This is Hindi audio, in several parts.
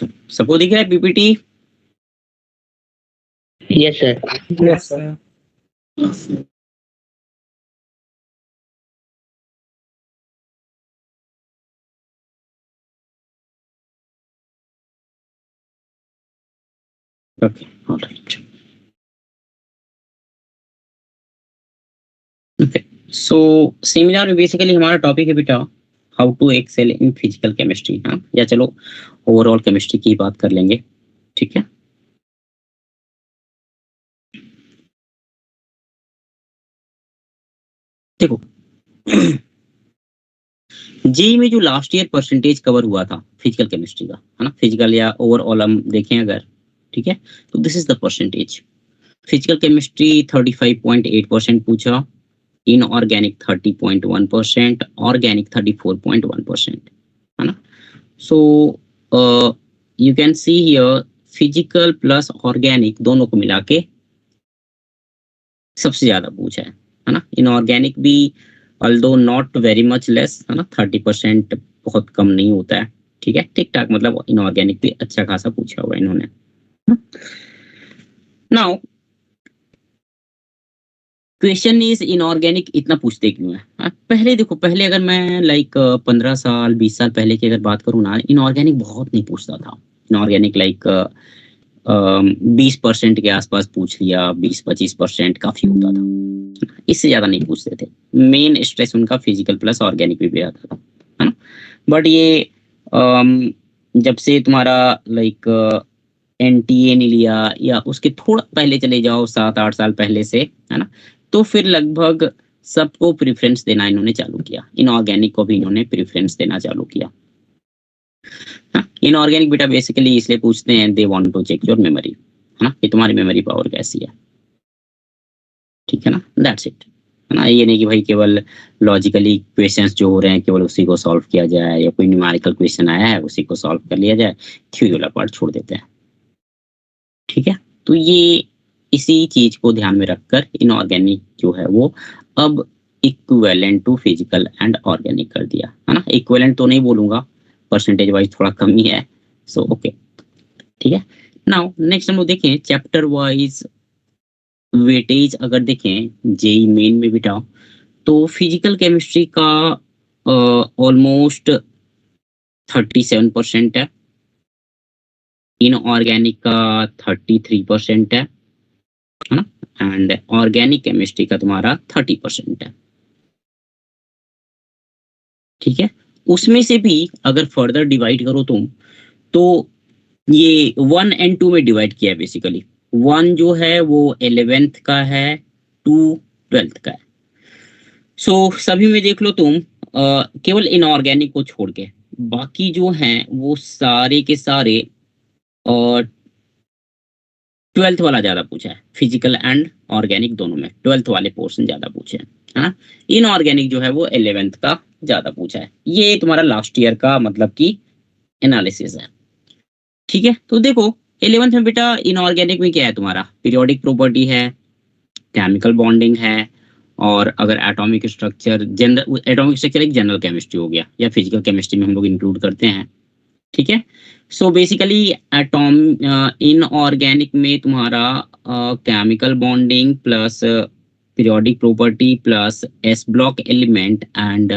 सबको दिख रहा है PPT? Yes sir. Yes sir. Okay, all right. Okay, so seminar में बेसिकली हमारा टॉपिक है बेटा how to excel in physical chemistry. हाँ, या चलो ओवरऑल केमिस्ट्री की बात कर लेंगे, ठीक है। देखो जेई में जो लास्ट ईयर परसेंटेज कवर हुआ था फिजिकल केमिस्ट्री का, है ना, फिजिकल या ओवरऑल हम देखें अगर, ठीक है, तो this is the percentage. Physical chemistry 35.8% पूछा, इनऑर्गेनिक 30.1%, ऑर्गेनिक 34.1%, है ना। So you can see here physical plus organic दोनों को मिला के सबसे ज्यादा पूछा है ना। इनऑर्गेनिक भी although not very much less, है ना, 30% बहुत कम नहीं होता है, ठीक है, ठीक ठाक, मतलब इनऑर्गेनिक भी अच्छा खासा पूछा हुआ है इन्होंने। नाउ क्वेश्चन इज इनऑर्गेनिक इतना पूछते क्यों है? पहले देखो, पहले अगर मैं लाइक 15 साल 20 साल पहले की अगर बात करूँ ना, इनऑर्गेनिक बहुत नहीं पूछता था। इनऑर्गेनिक लाइक 20% के आसपास पूछ लिया, 20-25% काफी होता था, इससे ज्यादा नहीं पूछते थे। मेन स्ट्रेस उनका फिजिकल प्लस ऑर्गेनिक पे आता था, है ना। बट ये जब से तुम्हारा लाइक एनटीए ने लिया या उसके थोड़ा पहले चले जाओ 7-8 साल पहले से, है ना, तो फिर लगभग सबको प्रेफरेंस देना इन्होंने चालू किया। इनऑर्गेनिक को भी इन्होंने प्रेफरेंस देना चालू किया। इनऑर्गेनिक बेटा बेसिकली इसलिए पूछते हैं, they want to check your memory, है ना, कि तुम्हारी मेमोरी पावर कैसी है, ठीक है ना, दैट्स इट, है ना। ये नहीं कि भाई केवल लॉजिकली क्वेश्चंस जो हो रहे हैं केवल उसी को सॉल्व किया जाए, या कोई न्यूमेरिकल क्वेश्चन आया है उसी को सॉल्व कर लिया जाए, थ्योरी वाला पार्ट छोड़ देते हैं, ठीक है। तो ये इसी चीज को ध्यान में रखकर इनऑर्गेनिक जो है वो अब equivalent to physical and organic कर दिया, है ना। इक्विवेलेंट तो नहीं बोलूंगा, परसेंटेज वाइज थोड़ा कम ही है, सो ओके, ठीक है। नाउ नेक्स्ट हम लोग देखें चैप्टर वाइज वेटेज। अगर देखें जेई मेन में बेटा, तो फिजिकल केमिस्ट्री का ऑलमोस्ट 37% है, इनऑर्गेनिक का 33% है ना, एंड ऑर्गेनिक केमिस्ट्री का तुम्हारा 30% है, ठीक है। उसमें से भी अगर फर्दर डिवाइड करो तुम, तो ये 1 एंड 2 में डिवाइड किया है बेसिकली। 1 जो है वो 11th का है, 2 12th का है। सो सभी में देख लो तुम, केवल इनऑर्गेनिक को छोड़ के बाकी जो हैं वो सारे के सारे 12th वाला ज्यादा पूछा है। फिजिकल एंड ऑर्गेनिक दोनों में 12th वाले पोर्शन ज्यादा पूछे हैं, है ना। इनऑर्गेनिक जो है वो 11th का ज्यादा पूछा है। ये तुम्हारा लास्ट ईयर का मतलब कि एनालिसिस है, ठीक है। तो देखो 11th में बेटा इनऑर्गेनिक में क्या है तुम्हारा, पीरियोडिक प्रॉपर्टी है, केमिकल बॉन्डिंग है, और अगर atomic structure, general atomic structure एक जनरल केमिस्ट्री हो गया, या फिजिकल केमिस्ट्री में हम लोग इंक्लूड करते हैं, ठीक है। सो बेसिकली एटॉम इनऑर्गेनिक में तुम्हारा chemical bonding plus periodic property plus S block element and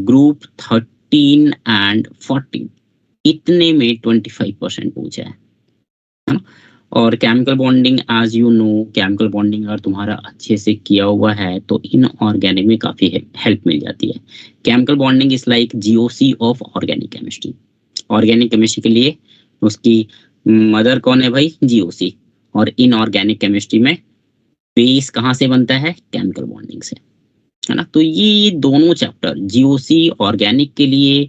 group 13 and 14, इतने में 25% पूछा है ना। और chemical bonding as you know, chemical bonding अगर तुम्हारा अच्छे से किया हुआ है तो इनऑर्गेनिक में काफी हेल्प मिल जाती है। Chemical bonding is like GOC of organic chemistry. Organic chemistry के लिए उसकी मदर कौन है भाई, जीओसी। और इनऑर्गेनिक केमिस्ट्री में बेस कहाँ से बनता है, केमिकल बॉन्डिंग से, है ना। तो ये दोनों चैप्टर जीओसी ऑर्गेनिक के लिए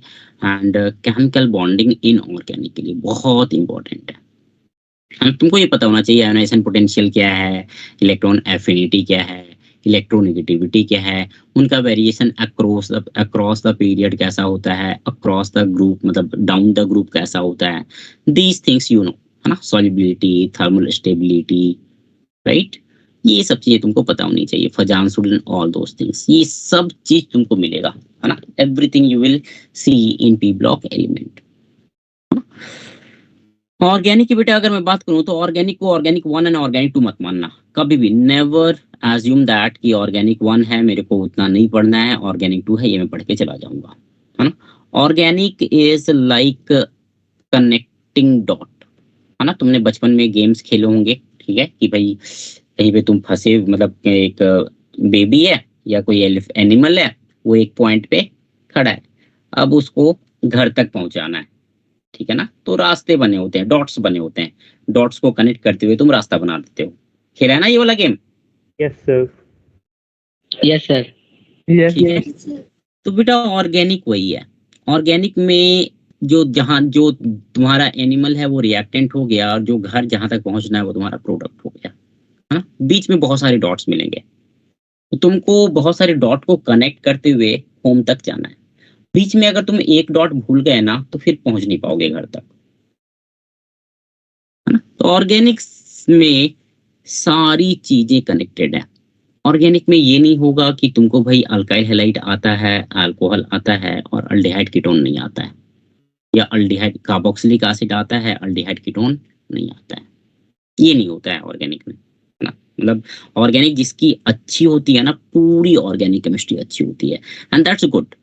एंड केमिकल बॉन्डिंग इनऑर्गेनिक के लिए बहुत इंपॉर्टेंट है। तुमको ये पता होना चाहिए आयोनाइजेशन पोटेंशियल क्या है, इलेक्ट्रॉन एफिनिटी क्या है, इलेक्ट्रोनेगेटिविटी क्या है, उनका वेरिएशन अक्रॉस द पीरियड कैसा होता है, अक्रॉस द ग्रुप मतलब डाउन द ग्रुप कैसा होता है, दीज थिंग्स यू नो, है ना। सॉल्युबिलिटी, थर्मल स्टेबिलिटी, राइट, ये सब चीजें तुमको पता होनी चाहिए। Fazan student all those things, ये सब चीज तुमको मिलेगा, है ना। Everything you will see in P block element. Organic की बेटा अगर मैं बात करूं तो ऑर्गेनिक को ऑर्गेनिक 1 एंड ऑर्गेनिक 2 मत मानना कभी भी। नेवर एज्यूम दैट कि ऑर्गेनिक 1 है मेरे को उतना नहीं पढ़ना है, ऑर्गेनिक 2 है ये मैं पढ़ के चला जाऊंगा, है ना। Organic is like connecting dot, है ना। तुमने बचपन में गेम्स खेले होंगे, ठीक है, कि भाई कहीं पे तुम फंसे, मतलब एक बेबी है या कोई एनिमल है, वो एक पॉइंट पे खड़ा है, अब उसको घर तक पहुंचाना है, ठीक है ना। तो रास्ते बने होते हैं, डॉट्स बने होते हैं, डॉट्स को कनेक्ट करते हुए तुम रास्ता बना देते हो। खेला है ना ये वाला game? Yes sir. Yes sir. Yes ठीक है। तो बेटा ऑर्गेनिक वही है। ऑर्गेनिक में जो जहाँ जो तुम्हारा एनिमल है वो रिएक्टेंट हो गया, और जो घर जहां तक पहुंचना है वो तुम्हारा प्रोडक्ट हो गया, है ना। बीच में बहुत सारे डॉट्स मिलेंगे, तो तुमको बहुत सारे डॉट को कनेक्ट करते हुए होम तक जाना है। बीच में अगर तुम एक डॉट भूल गए ना तो फिर पहुंच नहीं पाओगे घर तक, है ना। तो ऑर्गेनिक्स में सारी चीजें कनेक्टेड है। ऑर्गेनिक में ये नहीं होगा कि तुमको भाई अल्काइल हैलाइड आता है, अल्कोहल आता है और अल्डिहाइड कीटोन नहीं आता है, या अल्डिहाइड कार्बोक्सिलिक एसिड आता है, अल्डिहाइड कीटोन नहीं आता है। ये नहीं होता है ऑर्गेनिक में, है ना। मतलब ऑर्गेनिक जिसकी अच्छी होती है ना, पूरी ऑर्गेनिक केमिस्ट्री अच्छी होती है, एंड दैट्स गुड।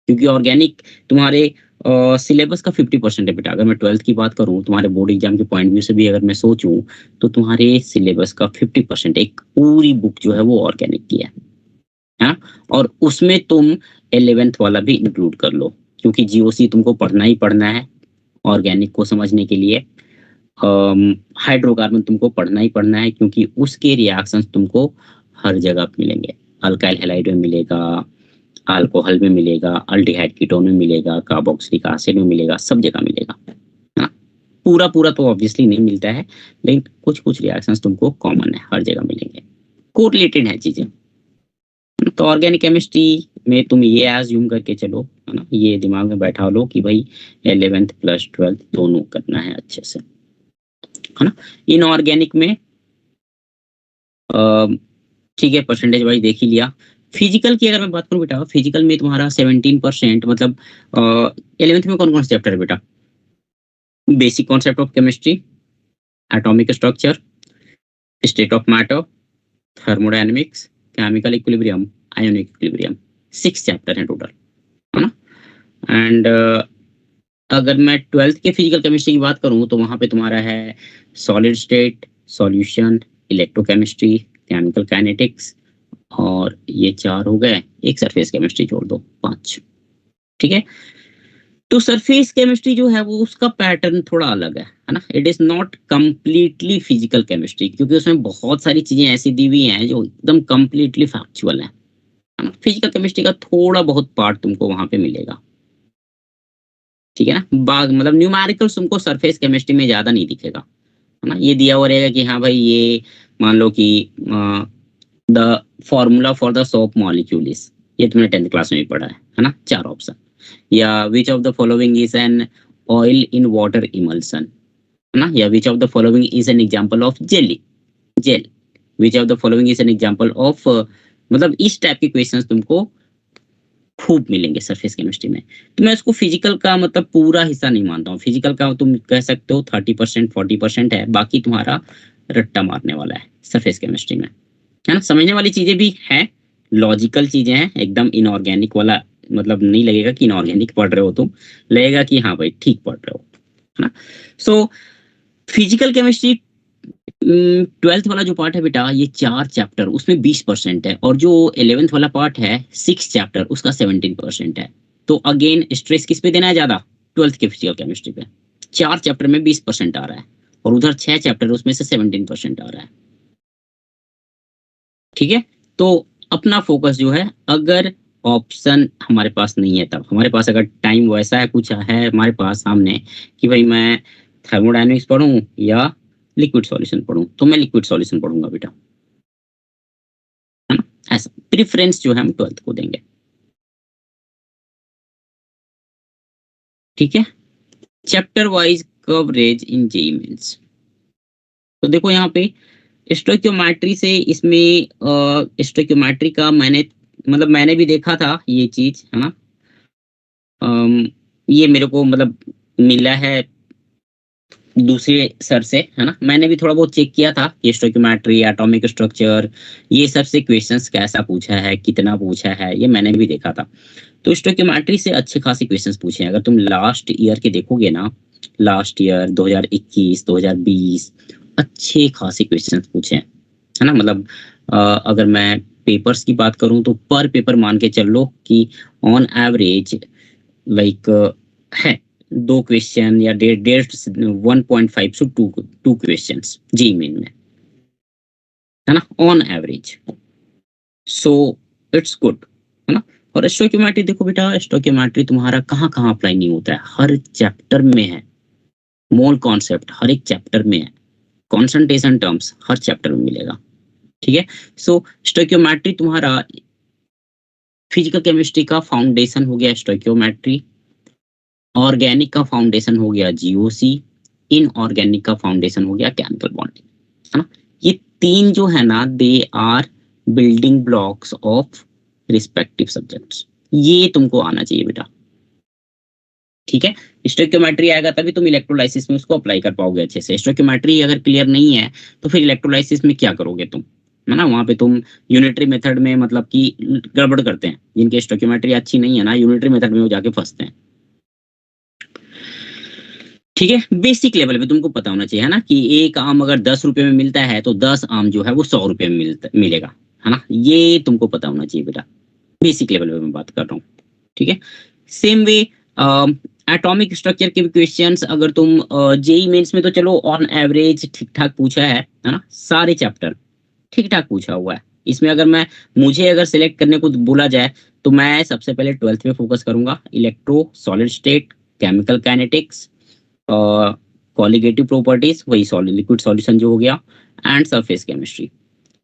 क्योंकि ऑर्गेनिक तुम्हारे सिलेबस का 50% है बेटा। अगर मैं 12th की बात करूं, तुम्हारे बोर्ड एग्जाम के पॉइंट व्यू से भी अगर मैं सोचूं, तो तुम्हारे सिलेबस का 50% एक पूरी बुक जो है वो ऑर्गेनिक की है, हाँ। और उसमें तुम 11th वाला भी इंक्लूड कर लो, क्योंकि जीओसी तुमको पढ़ना ही पढ़ना है ऑर्गेनिक को समझने के लिए। हाइड्रोकार्बन तुमको पढ़ना ही पढ़ना है, क्योंकि उसके रिएक्शंस तुमको हर जगह मिलेंगे। अल्काइल हैलाइड में मिलेगा, अल्कोहल में मिलेगा, अल्डिहाइड कीटोन में मिलेगा, कार्बोक्सिलिक एसिड में मिलेगा, सब जगह मिलेगा, है ना। पूरा पूरा तो ऑब्वियसली नहीं मिलता है, लेकिन कुछ कुछ रिएक्शंस तुमको कॉमन है, हर जगह मिलेंगे, कोरिलेटेड है चीजें। तो ऑर्गेनिक केमिस्ट्री में तुम ये एज्यूम करके चलो, है ना, ये दिमाग में बैठा लो कि भाई 11th प्लस 12th दोनों करना है अच्छे से, है ना। इनऑर्गेनिक में ठीक है, परसेंटेज वाइज देख ही लिया। फिजिकल की अगर मैं बात करूं बेटा, फिजिकल में तुम्हारा 17%, मतलब 11th में कौन कौन से चैप्टर है बेटा? Basic concept of chemistry, atomic structure, state of matter, thermodynamics, chemical equilibrium, ionic equilibrium, 6 chapter हैं टोटल, है ना। एंड अगर मैं 12th के फिजिकल केमिस्ट्री की बात करूं तो वहां पे तुम्हारा है solid state, solution, electrochemistry, chemical kinetics, और ये 4 हो गए, एक सरफेस केमिस्ट्री जोड़ दो, 5। ठीक है। तो सरफेस केमिस्ट्री जो है वो उसका पैटर्न थोड़ा अलग है ना। It is not completely physical chemistry, क्योंकि उसमें बहुत सारी चीजें ऐसी दी हुई हैं जो एकदम कंप्लीटली फैक्चुअल है ना। फिजिकल केमिस्ट्री का थोड़ा बहुत पार्ट तुमको वहां पे मिलेगा, ठीक है ना। बाग मतलब न्यूमेरिकल्स तुमको सरफेस केमिस्ट्री में ज्यादा नहीं दिखेगा, है ना। ये दिया हुआ रहेगा कि हाँ भाई ये मान लो कि the formula for the soap molecule is, ये तुमने 10th क्लास में भी पढ़ा है ना, 4 ऑप्शन। या which of the following is an oil in water emulsion, है ना। या which of the following is an example of jelly, gel. Which of the following is an example of, मतलब इस टाइप के क्वेश्चंस तुमको खूब मिलेंगे सरफेस केमिस्ट्री में। तो मैं उसको फिजिकल का मतलब पूरा हिस्सा नहीं मानता हूँ। फिजिकल का तुम कह सकते हो 30% 40% है, बाकी तुम्हारा रट्टा मारने वाला है सरफेस केमिस्ट्री में, है ना। समझने वाली चीजें भी हैं, लॉजिकल चीजें हैं, एकदम इनऑर्गेनिक वाला मतलब नहीं लगेगा कि इनऑर्गेनिक पढ़ रहे हो तुम, लगेगा कि हाँ भाई ठीक पढ़ रहे हो, है ना। सो फिजिकल केमिस्ट्री 12th वाला जो पार्ट है बेटा, ये 4 चैप्टर, उसमें 20% है, और जो 11th वाला पार्ट है 6 चैप्टर, उसका 17% है। तो अगेन स्ट्रेस किस पे देना है ज्यादा? 12th के फिजिकल केमिस्ट्री पे। 4 चैप्टर में 20% आ रहा है, और उधर 6 चैप्टर उसमें से 17% आ रहा है, ठीक है। तो अपना फोकस जो है, अगर ऑप्शन हमारे पास नहीं है, तब हमारे पास अगर टाइम वैसा है, कुछ है हमारे पास सामने कि भाई मैं थर्मोडायनेमिक्स पढूं या लिक्विड सॉल्यूशन पढूं, तो मैं लिक्विड सॉल्यूशन पढ़ूंगा बेटा, है ना। ऐसा प्रेफरेंस जो है हम 12th को देंगे, ठीक है। Chapter wise coverage in JEE mains. तो देखो यहाँ पे स्टोइकियोमेट्री से, इसमें स्टोइकियोमेट्री का मैंने भी देखा था ये चीज, है ना। ये मेरे को मतलब मिला है दूसरे सर से, है ना। मैंने भी थोड़ा बहुत चेक किया था कि स्टोइकोमेट्री, एटॉमिक स्ट्रक्चर, ये सब से क्वेश्चंस कैसा पूछा है, कितना पूछा है, ये मैंने भी देखा था। तो स्टोइकोमेट्री से अच्छे खासे क्वेश्चंस पूछे हैं। अगर तुम लास्ट ईयर के देखोगे ना, लास्ट ईयर 2021 2020 अच्छे खासे क्वेश्चंस पूछे हैं, है ना। मतलब अगर मैं पेपर्स की बात करूं तो पर पेपर मान के चल लो कि ऑन एवरेज लाइक है 2 क्वेश्चन या 1.5 से 2 क्वेश्चंस जी मेन में, है ना, on average. So it's good, है ना। और स्टोइकोमेट्री देखो बेटा, स्टोइकोमेट्री तुम्हारा कहाँ कहाँ अप्लाई नहीं होता है, हर चैप्टर में है। मोल कॉन्सेप्ट हर एक चैप्टर में है, कॉन्सेंट्रेशन टर्म्स हर चैप्टर में मिलेगा, ठीक है। सो स्टोइकोमेट्री तुम्हारा फिजिकल केमिस्ट्री का फाउंडेशन हो गया स्टोइकोमेट्री, ऑर्गेनिक का फाउंडेशन हो गया जीओसी, इनऑर्गेनिक का फाउंडेशन हो गया केमिकल बॉन्डिंग, है ना। ये तीन जो है ना, they are building blocks of respective subjects. ये तुमको आना चाहिए बेटा, ठीक है। स्टोइकोमेट्री आएगा तभी तुम इलेक्ट्रोलाइसिस में उसको अप्लाई कर पाओगे अच्छे से। स्टोइकोमेट्री अगर क्लियर नहीं है तो फिर इलेक्ट्रोलाइसिस में क्या करोगे तुम, है ना। वहां पे तुम यूनिटरी मेथड में मतलब कि गड़बड़ करते हैं, जिनके स्टोइकोमेट्री अच्छी नहीं है ना, यूनिटरी मेथड में वो जाके फंसते हैं, ठीक है। बेसिक लेवल पे तुमको पता होना चाहिए, है ना, कि एक आम अगर 10 रुपए में मिलता है तो 10 आम जो है वो 100 रुपए में मिलेगा, है ना। ये तुमको पता होना चाहिए बेटा, बेसिक लेवल पे मैं बात कर रहा हूँ, ठीक है। सेम वे एटॉमिक स्ट्रक्चर के क्वेश्चंस अगर तुम जेई मेंस में तो चलो ऑन एवरेज ठीक ठाक पूछा है ना, सारे चैप्टर ठीक ठाक पूछा हुआ है। इसमें अगर मुझे अगर सिलेक्ट करने को बोला जाए तो मैं सबसे पहले 12th में फोकस करूंगा, electro, solid state, chemical kinetics, colligative properties, वही सॉलिड लिक्विड सॉल्यूशन जो हो गया, एंड सरफेस केमिस्ट्री।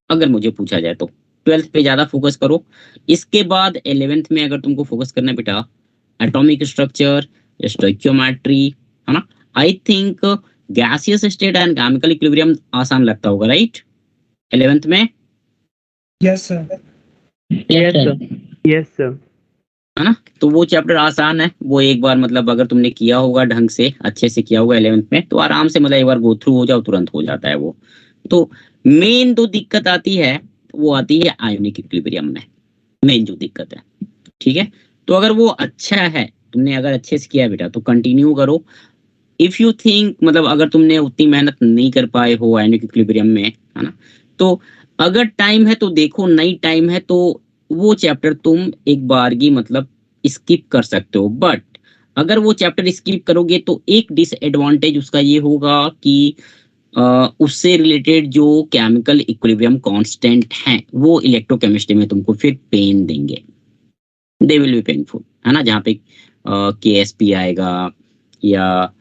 अगर मुझे पूछा जाए तो 12th पे ज्यादा फोकस करो। इसके बाद 11th में अगर तुमको फोकस करना है बेटा, एटॉमिक स्ट्रक्चर, स्टोइकियोमेट्री, है ना। I think gaseous state and chemical equilibrium आसान लगता होगा, राइट, 11th में, Yes, sir. Yes, sir. Yes, sir. है ना। तो वो चैप्टर आसान है, वो एक बार मतलब अगर तुमने किया होगा ढंग से, अच्छे से किया होगा 11th में, तो आराम से मतलब एक बार गो थ्रू हो जाओ, तुरंत हो जाता है वो। तो मेन जो दिक्कत आती है वो आती है आयोनिक इक्विलिब्रियम में, मेन जो दिक्कत है, ठीक है। तो अगर वो अच्छा है, तुमने अगर अच्छे से किया है बेटा तो कंटिन्यू करो। इफ यू थिंक मतलब अगर तुमने उतनी मेहनत नहीं कर पाए हो आयोनिक इक्विलिब्रियम में, है ना, तो अगर टाइम है तो देखो, नहीं टाइम है तो वो चैप्टर तुम एक बार की मतलब स्किप कर सकते हो। बट अगर वो चैप्टर स्किप करोगे तो एक डिसएडवांटेज उसका ये होगा कि उससे रिलेटेड जो केमिकल इक्विलिब्रियम कांस्टेंट हैं वो इलेक्ट्रोकेमिस्ट्री में तुमको फिर पेन देंगे, दे विल बी पेनफुल, है ना। जहाँ पे के एस पी आएगा या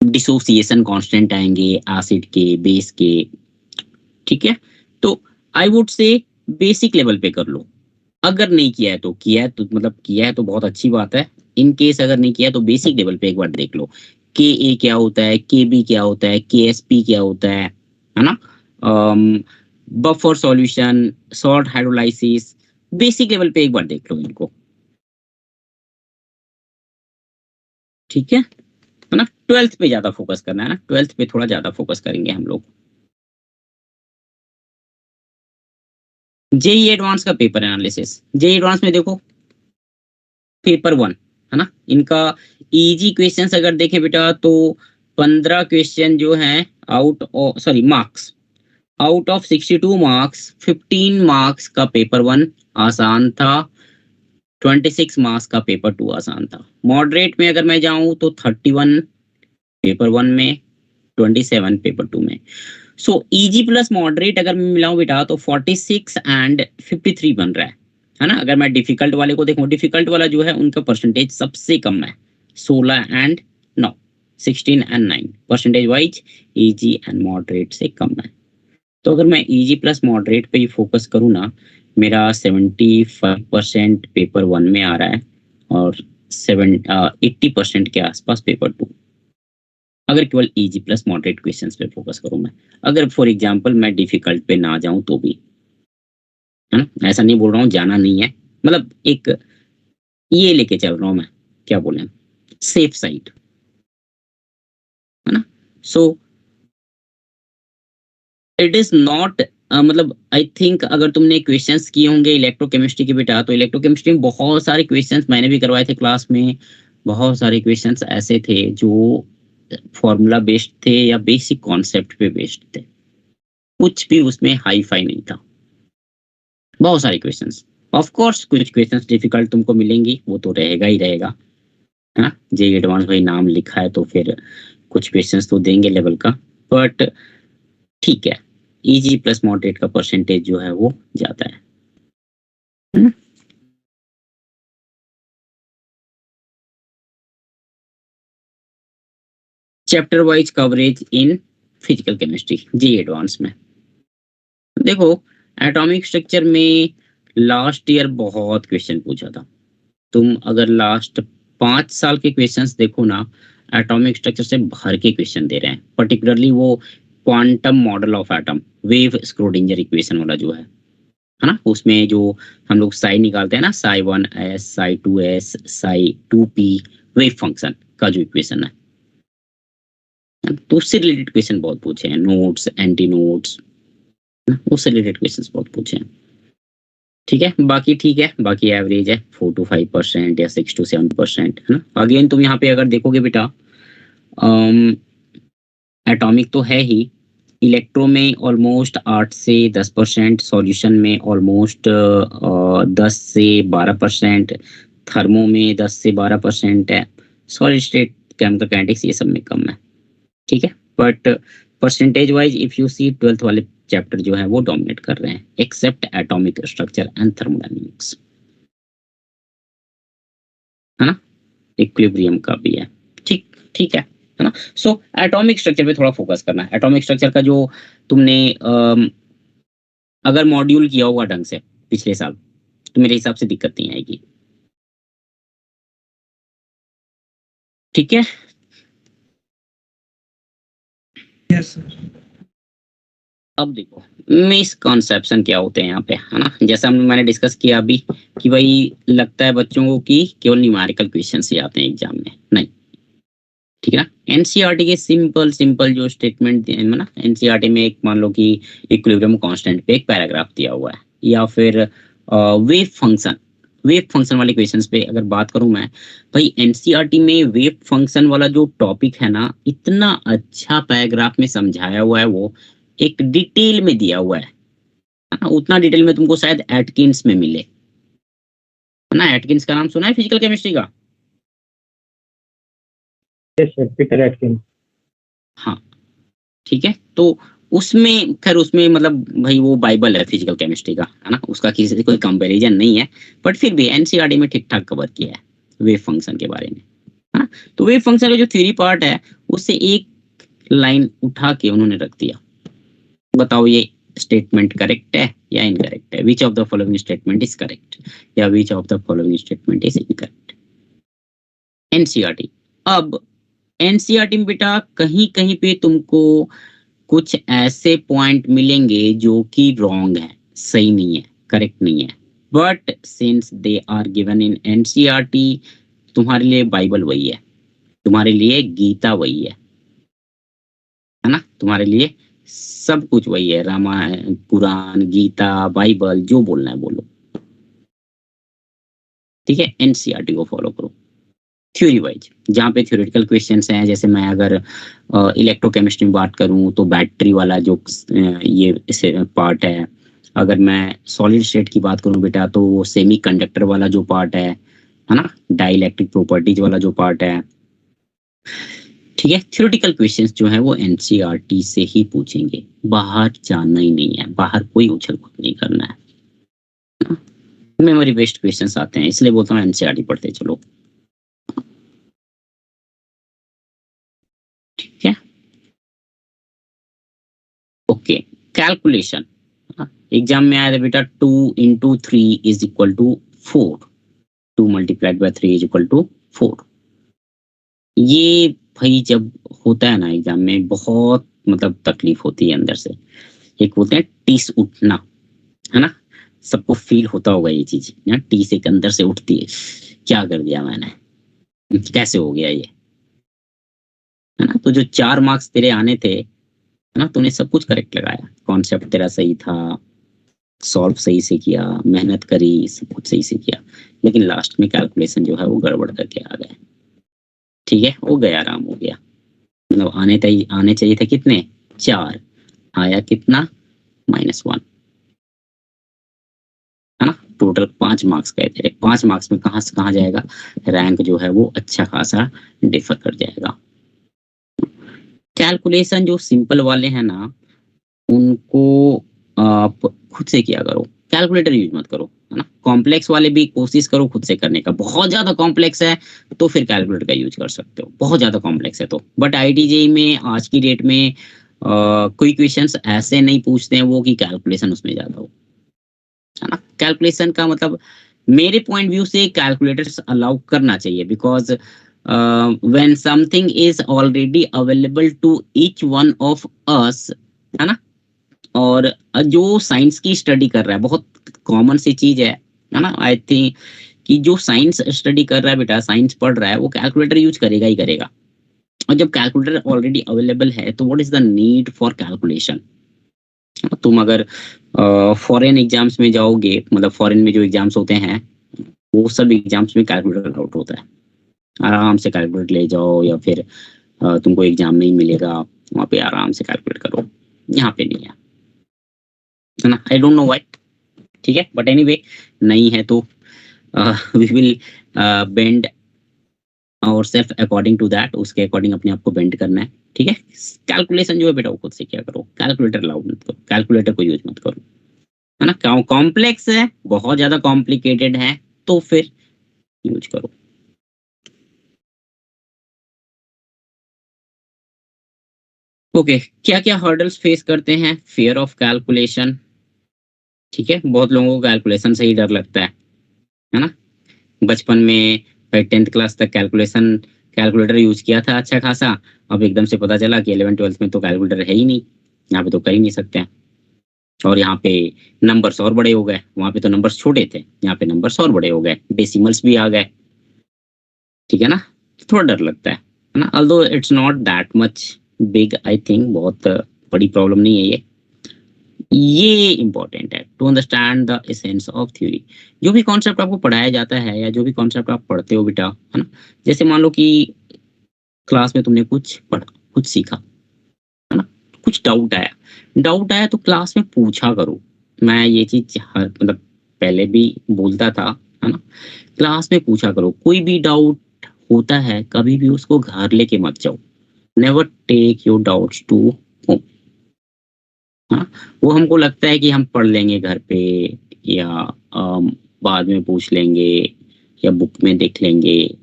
डिसोसिएशन कांस्टेंट आएंगे एसिड के, बेस के, ठीक है। तो I would say basic level पे कर लो। अगर नहीं किया है तो किया है तो मतलब किया है तो बहुत अच्छी बात है। इन केस अगर नहीं किया है तो बेसिक लेवल पे एक बार देख लो, के ए क्या होता है, के बी क्या होता है, के एस पी क्या होता है ना, buffer solution, salt hydrolysis, basic level पे एक बार देख लो इनको, ठीक है ना। 12th पे ज्यादा फोकस करना है ना, 12th पे थोड़ा ज्यादा फोकस करेंगे हम लोग। जेई एडवांस का पेपर एनालिसिस, जेई एडवांस में देखो पेपर 1, है ना, इनका इजी क्वेश्चंस अगर देखें बेटा तो 15 क्वेश्चन जो हैं out of, sorry marks, out of 62 marks 15 marks का पेपर 1 आसान था, 26 मार्क्स का पेपर 2 आसान था। मॉडरेट में अगर मैं जाऊं तो 31 पेपर 1 में, 27 पेपर 2 में। सो इजी प्लस मॉडरेट अगर मैं मिलाऊं बेटा तो 46 एंड 53 बन रहा है ना। अगर मैं डिफिकल्ट वाले को देखूं, डिफिकल्ट वाला जो है उनका परसेंटेज सबसे कम है, 16 and 9, 16 and 9 percentage wise easy and moderate से कम है। तो अगर मैं इजी प्लस मॉडरेट पे ही फोकस करूँ ना, मेरा 75% पेपर 1 में आ रहा है और 80% के आसपास पेपर 2, अगर केवल इजी प्लस मॉडरेट क्वेश्चंस पे फोकस करूं मैं। अगर फॉर एग्जांपल मैं डिफिकल्ट पे ना जाऊं तो भी, है ना, ऐसा नहीं बोल रहा हूँ जाना नहीं है, मतलब एक ये लेके चल रहा हूँ मैं, क्या बोले, safe side. So it is not मतलब आई थिंक अगर तुमने क्वेश्चंस किए होंगे इलेक्ट्रोकेमिस्ट्री के बेटा, तो इलेक्ट्रोकेमिस्ट्री में बहुत सारे क्वेश्चंस मैंने भी करवाए थे क्लास में। बहुत सारे क्वेश्चंस ऐसे थे जो फॉर्मूला बेस्ड थे या बेसिक कॉन्सेप्ट पे बेस्ड थे, कुछ भी उसमें हाई फाई नहीं था। बहुत सारे क्वेश्चंस, ऑफ कोर्स कुछ क्वेश्चंस डिफिकल्ट तुमको मिलेंगी, वो तो रहेगा ही रहेगा, है ना। जे एडवांस भाई नाम लिखा है तो फिर कुछ क्वेश्चंस तो देंगे लेवल का, बट ठीक है, इजी प्लस मॉडरेट का परसेंटेज जो है वो ज्यादा है। Chapter wise coverage in physical chemistry JEE advance में। देखो एटॉमिक स्ट्रक्चर में लास्ट ईयर बहुत क्वेश्चन पूछा था। तुम अगर लास्ट 5 साल के क्वेश्चंस देखो ना, एटॉमिक स्ट्रक्चर से भर के क्वेश्चन दे रहे हैं, पर्टिकुलरली वो quantum model of atom, wave Schrödinger equation वाला जो है ना, उसमें जो हम लोग साई निकालते हैं ना, Sai 1s Sai 2s Sai 2p, wave function का जो इक्वेशन है, तो उससे रिलेटेड क्वेश्चन बहुत पूछे हैं, नोट्स एंटी नोट्स, उससे रिलेटेड क्वेश्चन बहुत पूछे हैं। ठीक है, बाकी ठीक है, बाकी एवरेज है 4 to 5% या 6 to 7%, है ना। अगेन तुम यहाँ पे अगर देखोगे बेटा, एटॉमिक तो है ही, इलेक्ट्रो में ऑलमोस्ट 8 से 10%, सॉल्यूशन में ऑलमोस्ट 10 से 12%, थर्मो में 10 से 12% है, सॉलिड स्टेट केमिकल काइनेटिक्स ये सब में कम है। ठीक है, but percentage wise if you see 12th वाले चैप्टर जो है वो डोमिनेट कर रहे हैं, except atomic structure and thermodynamics, है ना। इक्विलिब्रियम का भी है, ठीक ठीक है ना। सो एटॉमिक स्ट्रक्चर पे थोड़ा फोकस करना है। एटॉमिक स्ट्रक्चर का जो तुमने अगर मॉड्यूल किया होगा ढंग से पिछले साल, तो मेरे हिसाब से दिक्कत नहीं आएगी। ठीक है, यस सर। अब देखो मिसकॉन्सेप्शन क्या होते हैं यहाँ पे, है ना। जैसा मैंने डिस्कस किया अभी कि भाई लगता है बच्चों को कि केवल न्यूमेरिकल क्वेश्चन ही आते हैं एग्जाम में, नहीं, ठीक है ना। एनसीईआरटी के सिंपल सिंपल जो स्टेटमेंट है ना, एनसीईआरटी में एक मान लो कि इक्विलिब्रियम कांस्टेंट पे एक पैराग्राफ दिया हुआ है, या फिर वेव फंक्शन वाले क्वेश्चंस पे अगर बात करूं मैं, भाई एनसीईआरटी में वेव फंक्शन वाला जो टॉपिक है ना, इतना अच्छा पैराग्राफ में समझाया हुआ है, वो एक डिटेल में दिया हुआ है ना। उतना डिटेल में तुमको शायद एटकिंस में मिले, है ना। एटकिंस का नाम सुना है फिजिकल केमिस्ट्री का? Yes sir, Peter Atkins. हाँ, ठीक है, तो उसमें खैर उसमें मतलब भाई वो बाइबल है फिजिकल केमिस्ट्री का, है ना, उसका किसी से कोई कंपैरिजन नहीं है, बट फिर भी एनसीईआरटी में ठीक ठाक कवर किया है वेव फंक्शन के बारे में, है ना। तो वेव फंक्शन का जो थ्योरी पार्ट है उससे एक लाइन उठा के उन्होंने रख दिया, बताओ ये स्टेटमेंट करेक्ट है या इनकरेक्ट है, which of the following statement is correct या which of the following statement is incorrect. NCERT, अब एनसीईआरटी में बेटा कहीं कहीं पे तुमको कुछ ऐसे पॉइंट मिलेंगे जो कि रॉन्ग है, सही नहीं है, करेक्ट नहीं है, but since they are given in NCERT, तुम्हारे लिए बाइबल वही है, तुम्हारे लिए गीता वही है ना, तुम्हारे लिए सब कुछ वही है, रामायण पुराण गीता बाइबल जो बोलना है बोलो। ठीक है, एनसीईआरटी को फॉलो करो थ्योरी वाइज, जहाँ पे थ्योरेटिकल क्वेश्चंस हैं, जैसे मैं अगर इलेक्ट्रोकेमिस्ट्री में बात करूँ तो बैटरी वाला जो ये पार्ट है, अगर मैं सॉलिड स्टेट की बात करूँ बेटा तो वो सेमी कंडक्टर वाला जो पार्ट है ना, डाइलेक्ट्रिक प्रॉपर्टीज वाला जो पार्ट है। ठीक है, थ्योरेटिकल क्वेश्चंस जो है वो एनसीईआरटी से ही पूछेंगे, बाहर जाना ही नहीं है, बाहर कोई उछल कूद नहीं करना है। मेमोरी बेस्ड क्वेश्चंस आते हैं, इसलिए बोलता हूँ एनसीईआरटी पढ़ते चलो। ठीक है, ओके, कैलकुलेशन एग्जाम में आया था बेटा, 2 into 3 = 4, 2 multiplied by 3 = 4। ये भाई जब होता है ना एग्जाम में बहुत मतलब तकलीफ होती है अंदर से, एक बोलते हैं टीस उठना, है ना, सबको फील होता होगा ये चीज ना, टीस एक अंदर से उठती है, क्या कर दिया मैंने, कैसे हो गया ये, है ना। तो जो 4 मार्क्स तेरे आने थे, है ना, तूने सब कुछ करेक्ट लगाया, कॉन्सेप्ट तेरा सही था, सॉल्व सही से किया, मेहनत करी, सब कुछ सही से किया, लेकिन लास्ट में कैलकुलेशन जो है वो गड़बड़ करके आ गए। ठीक है, वो गया, आराम हो गया। मतलब आने चाहिए थे कितने, 4, आया कितना, -1, है ना। टोटल 5 मार्क्स गए थे। 5 मार्क्स में कहाँ से कहाँ जाएगा, रैंक जो है वो अच्छा खासा डिफर कर जाएगा। कैलकुलेशन जो सिंपल वाले हैं ना, उनको आप खुद से किया करो, कैलकुलेटर यूज मत करो, है ना। कॉम्प्लेक्स वाले भी कोशिश करो खुद से करने का। बहुत ज्यादा कॉम्प्लेक्स है तो फिर कैलकुलेटर का यूज कर सकते हो, बहुत ज्यादा कॉम्प्लेक्स है तो। बट आईटीजेई में आज की डेट में कोई क्वेश्चंस ऐसे नहीं पूछते हैं वो कि कैलकुलेशन उसमें ज्यादा हो, है ना। कैलकुलेशन का मतलब मेरे पॉइंट व्यू से कैलकुलेटर्स अलाउ करना चाहिए, because when something is already available to each one of us, है ना। और जो साइंस की स्टडी कर रहा है, बहुत कॉमन सी चीज है ना। आई थिंक कि जो साइंस स्टडी कर रहा है बेटा, साइंस पढ़ रहा है, वो कैलकुलेटर यूज करेगा ही करेगा। और जब कैलकुलेटर ऑलरेडी अवेलेबल है तो what is the need for calculation. तुम अगर फॉरेन एग्जाम्स में जाओगे, मतलब फॉरेन में जो एग्जाम्स होते हैं वो सब एग्जाम्स में कैलकुलेटर आउट होता है। आराम से कैलकुलेटर ले जाओ, या फिर तुमको एग्जाम नहीं मिलेगा वहाँ पे आराम से कैलकुलेट करो, यहाँ पे नहीं है ना। आई डोंट नो व्हाई, ठीक है, बट एनीवे नहीं है तो वी विल बेंड और सेल्फ अकॉर्डिंग टू दैट, उसके अकॉर्डिंग अपने आप को बेंड करना है। ठीक है, कैलकुलेशन जो है बेटा वो खुद से क्या करो, कैलकुलेटर लाओ मत करो, कैलकुलेटर को यूज मत करो, है ना। कॉम्प्लेक्स है, बहुत ज्यादा कॉम्प्लिकेटेड है तो फिर यूज करो। ओके, क्या क्या हर्डल्स फेस करते हैं, फियर ऑफ कैलकुलेशन। ठीक है, बहुत लोगों को कैलकुलेशन से ही डर लगता है ना। बचपन में 10th क्लास तक कैलकुलेटर यूज किया था अच्छा खासा, अब एकदम से पता चला कि 11th 12th में तो कैलकुलेटर है ही नहीं, यहाँ पे तो कर ही नहीं सकते हैं। और यहाँ पे नंबर्स और बड़े हो गए, वहां पे तो नंबर्स छोटे थे, यहाँ पे नंबर्स और बड़े हो गए, डेसिमल्स भी आ गए। ठीक है ना, थोड़ा डर लगता है ना। Although it's not that much big, I think बहुत बड़ी प्रॉब्लम नहीं है ये इंपॉर्टेंट है to understand the essence of theory. जो भी कॉन्सेप्ट आपको पढ़ाया जाता है या जो भी कॉन्सेप्ट आप पढ़ते हो बेटा, है ना, जैसे मान लो कि क्लास में तुमने कुछ पढ़ा, कुछ सीखा, है ना, कुछ डाउट आया तो क्लास में पूछा करो। मैं ये चीज हर मतलब पहले भी बोलता था, है ना, क्लास में पूछा करो। कोई भी डाउट होता है कभी भी उसको घर लेके मत जाओ, never take your doubts to home. हाँ, वो हमको लगता है कि हम पढ़ लेंगे घर पे, या बाद में पूछ लेंगे, या बुक में देख लेंगे,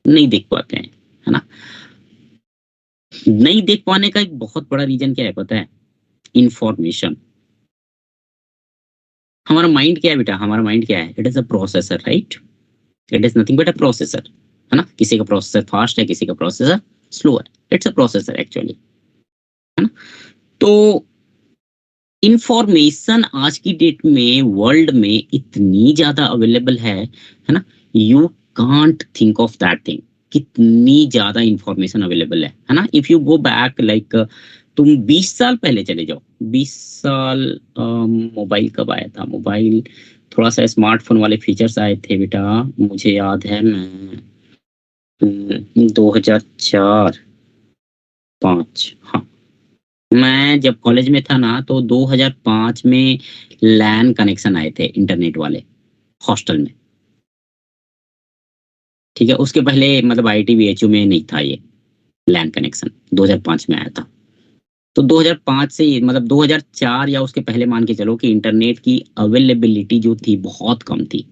नहीं देख पाते हैं, है ना। नहीं देख पाने का एक बहुत बड़ा रीजन क्या है पता है, इंफॉर्मेशन। हमारा माइंड क्या है बेटा, हमारा माइंड क्या है, it is a processor, right. It is nothing but a processor, है ना। किसी का प्रोसेसर फास्ट है, किसी का प्रोसेसर स्लो है, इट्स अ प्रोसेसर एक्चुअली, है ना। तो इंफॉर्मेशन आज की डेट में वर्ल्ड में इतनी ज्यादा अवेलेबल है ना। You can't think of that thing, कितनी ज्यादा इंफॉर्मेशन अवेलेबल है ना। If you go back like तुम 20 साल पहले चले जाओ, 20 साल मोबाइल कब आया था, मोबाइल थोड़ा सा स्मार्टफोन वाले फीचर्स आए थे बेटा, मुझे याद है मैं 2004 5, हाँ। मैं जब कॉलेज में था ना तो 2005 में लैन कनेक्शन आए थे इंटरनेट वाले हॉस्टल में। ठीक है, उसके पहले मतलब आईटीबीएचयू में नहीं था ये लैन कनेक्शन, 2005 में आया था। तो 2005 से मतलब 2004 या उसके पहले मान के चलो कि इंटरनेट की अवेलेबिलिटी जो थी बहुत कम थी।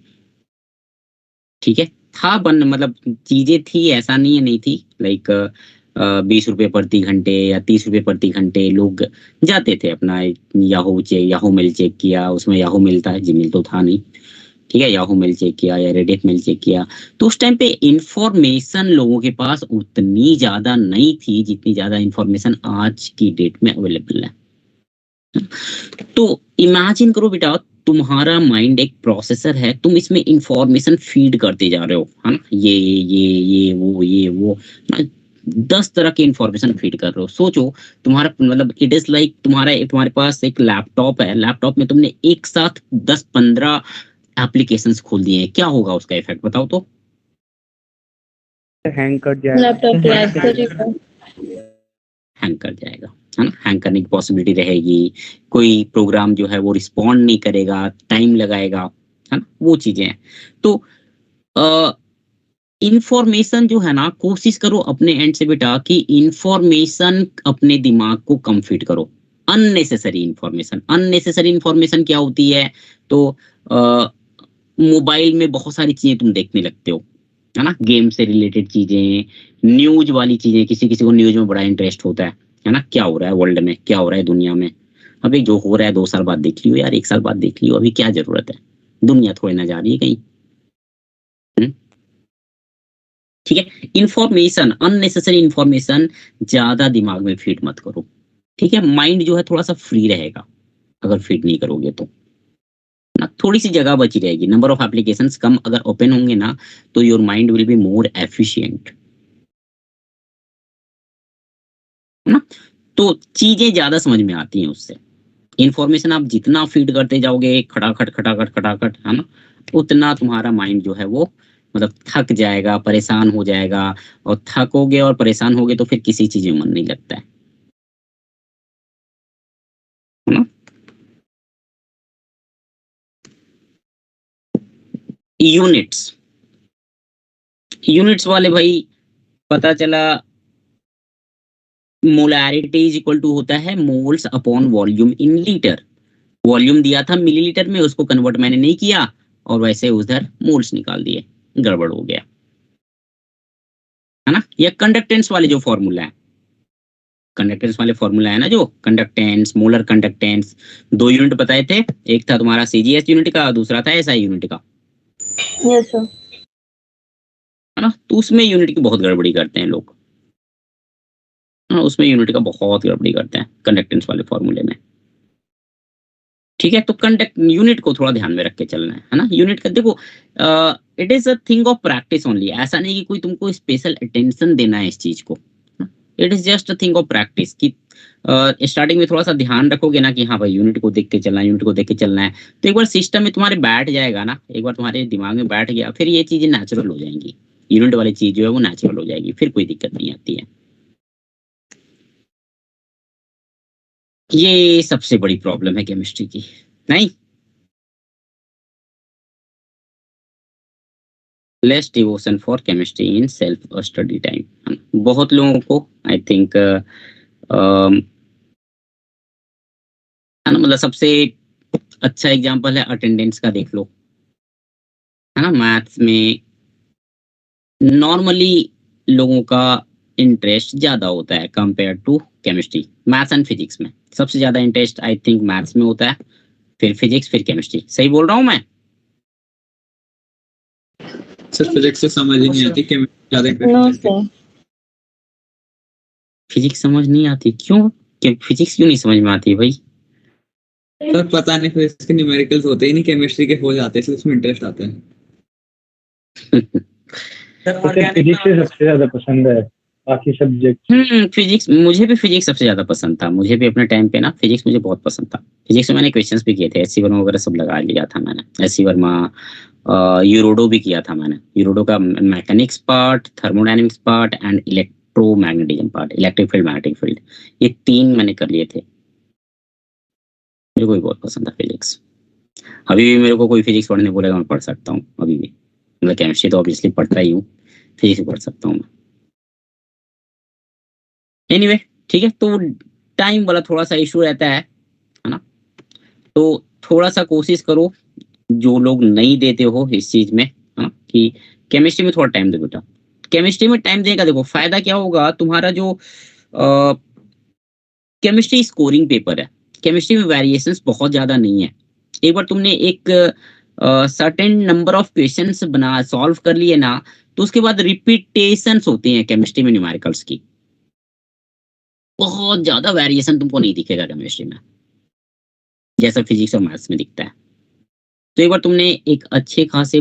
ठीक है, था बन मतलब चीजें थी, ऐसा नहीं है नहीं थी, लाइक 20 रुपए प्रति घंटे या 30 रुपए प्रति घंटे लोग जाते थे अपना याहू मेल चेक किया, उसमें याहू मिलता है, जीमेल तो था नहीं। ठीक है, याहू मेल चेक किया या रेडिट मेल चेक किया। तो उस टाइम पे इंफॉर्मेशन लोगों के पास उतनी ज्यादा नहीं थी जितनी ज्यादा इंफॉर्मेशन आज की डेट में अवेलेबल है। तो इमेजिन करो बेटा, तुम्हारा माइंड एक प्रोसेसर है, तुम इसमें इंफॉर्मेशन फीड करते जा रहे हो, है ना, ये वो ना। 10 तरह की इंफॉर्मेशन फीड कर रहे हो। सोचो तुम्हारा मतलब इट इज लाइक तुम्हारे पास एक लैपटॉप है, लैपटॉप में तुमने एक साथ 10-15 एप्लीकेशंस खोल दिए हैं, क्या होगा उसका इफेक्ट बताओ तो? हैंग कर जाएगा। लैपटॉप लैग करेगा। हैंग कर जाएगा, है ना, हैंग करने की पॉसिबिलिटी रहेगी, कोई प्रोग्राम जो है वो रिस्पॉन्ड नहीं करेगा, टाइम लगाएगा, है ना, वो चीजें हैं। तो इंफॉर्मेशन जो है ना, कोशिश करो अपने एंड से बेटा कि इंफॉर्मेशन अपने दिमाग को कम फीड करो। अननेसेसरी इंफॉर्मेशन क्या होती है? तो मोबाइल में बहुत सारी चीजें तुम देखने लगते हो, है ना, गेम से रिलेटेड चीजें, न्यूज वाली चीजें, किसी किसी को न्यूज में बड़ा इंटरेस्ट होता है ना, क्या हो रहा है वर्ल्ड में, क्या हो रहा है दुनिया में। अभी जो हो रहा है 2 साल बाद देख लियो यार, 1 साल बाद देख लियो, अभी क्या जरूरत है, दुनिया थोड़ी ना जा रही है कहीं। ठीक है, इंफॉर्मेशन, अननेसेसरी इंफॉर्मेशन ज्यादा दिमाग में फीड मत करो। ठीक है, माइंड जो है थोड़ा सा फ्री रहेगा अगर फीड नहीं करोगे तो, ना, थोड़ी सी जगह बची रहेगी। नंबर ऑफ एप्लीकेशंस कम अगर ओपन होंगे ना, तो your mind will be more efficient, है ना। तो चीजें ज्यादा समझ में आती हैं उससे। इंफॉर्मेशन आप जितना फीड करते जाओगे खटाखट खटाखट खटाखट, है ना, उतना तुम्हारा माइंड जो है वो मतलब थक जाएगा, परेशान हो जाएगा। और थकोगे और परेशान होगे तो फिर किसी चीज में मन नहीं लगता है ना। यूनिट्स, यूनिट्स वाले भाई, पता चला मोलैरिटी इज इक्वल टू होता है moles upon volume in litre. Volume दिया था मिलीलीटर में, उसको कन्वर्ट मैंने नहीं किया और वैसे उधर मोल्स निकाल दिए, गड़बड़ हो गया, है ना। या कंडक्टेंस वाले जो फॉर्मूला है, कंडक्टेंस वाले फॉर्मूला है ना, जो कंडक्टेंस, मोलर कंडक्टेंस, 2 यूनिट बताए थे, एक था तुम्हारा सीजीएस यूनिट का, दूसरा था एसआई यूनिट का, यस सर। है ना। तो उसमें यूनिट की बहुत गड़बड़ी करते हैं लोग, हाँ, उसमें यूनिट का बहुत गड़बड़ी करते हैं कंडक्टेंस वाले फॉर्मूले में। ठीक है, तो कंडक्ट यूनिट को थोड़ा ध्यान में रख के चलना है ना। यूनिट का देखो, it is a thing of practice only, ऐसा नहीं कि कोई तुमको स्पेशल अटेंशन देना है इस चीज को। It is just a thing of practice कि स्टार्टिंग में थोड़ा सा ध्यान रखोगे ना कि हाँ भाई यूनिट को देख के चलना है, यूनिट को देख के चलना है, तो एक बार सिस्टम में तुम्हारे बैठ जाएगा ना, एक बार तुम्हारे दिमाग में बैठ गया, फिर ये चीजें नेचुरल हो जाएंगी। यूनिट वाली चीज जो है वो नेचुरल हो जाएगी, फिर कोई दिक्कत नहीं आती है। ये सबसे बड़ी प्रॉब्लम है केमिस्ट्री की, नहीं। Less devotion for chemistry in self study time. बहुत लोगों को आई थिंक है ना, मतलब सबसे अच्छा एग्जांपल है अटेंडेंस का, देख लो, है ना। मैथ्स में नॉर्मली लोगों का इंटरेस्ट ज्यादा होता है compare to chemistry. Maths and physics में सबसे ज्यादा इंटरेस्ट आई थिंक मैथ्स में होता है, फिर फिजिक्स, फिर केमिस्ट्री। सही बोल रहा हूँ मैं? सर फिजिक्स से समझ ही नहीं आती, केमिस्ट्री ज्यादा नो इंटरेस्ट है। सर। फिजिक्स समझ नहीं आती क्यों? फिजिक्स क्यों नहीं समझ में आती भाई? सर पता नहीं, फिर इसके न्यूमेरिकल्स होते ही नहीं, केमिस्ट्री के हो जाते हैं इसलिए उसमें इंटरेस्ट आता है। मुझे फिजिक्स से सबसे ज्यादा पसंद है, बाकी सब्जेक्ट। फिजिक्स, मुझे भी फिजिक्स सबसे ज्यादा पसंद था, मुझे भी अपने टाइम पे ना फिजिक्स मुझे बहुत पसंद था। फिजिक्स में मैंने क्वेश्चंस भी किए थे, एससी वर्मा वगैरह सब लगा लिया था मैंने, एससी वर्मा, यूरोडो भी किया था मैंने। यूरोडो का mechanics part, thermodynamics part and electromagnetism part, electric field, magnetic field, ये 3 मैंने कर लिए थे। मेरे को भी बहुत पसंद था फिजिक्स। अभी भी मेरे को कोई फिजिक्स पढ़ने बोलेगा मैं पढ़ सकता हूँ अभी भी, मतलब केमिस्ट्री तो ऑब्वियसली पढ़ता ही हूँ, फिजिक्स भी पढ़ सकता हूँ मैं। एनीवे, ठीक है, तो टाइम वाला थोड़ा सा इशू रहता है ना। तो थोड़ा सा कोशिश करो, जो लोग नहीं देते हो इस चीज में, है ना, कि केमिस्ट्री में थोड़ा टाइम दे बेटा। केमिस्ट्री में टाइम देने का देखो फायदा क्या होगा, तुम्हारा जो केमिस्ट्री स्कोरिंग पेपर है, केमिस्ट्री में वेरिएशंस बहुत ज्यादा नहीं है। एक बार तुमने एक सर्टेन नंबर ऑफ क्वेश्चंस बना सॉल्व कर लिए ना, तो उसके बाद रिपीटेशंस होती हैं केमिस्ट्री में न्यूमेरिकल्स की, बहुत ज्यादा वेरिएशन तुमको नहीं दिखेगा केमिस्ट्री में, जैसा फिजिक्स और मैथ्स में दिखता है। तो एक बार तुमने एक अच्छे खासे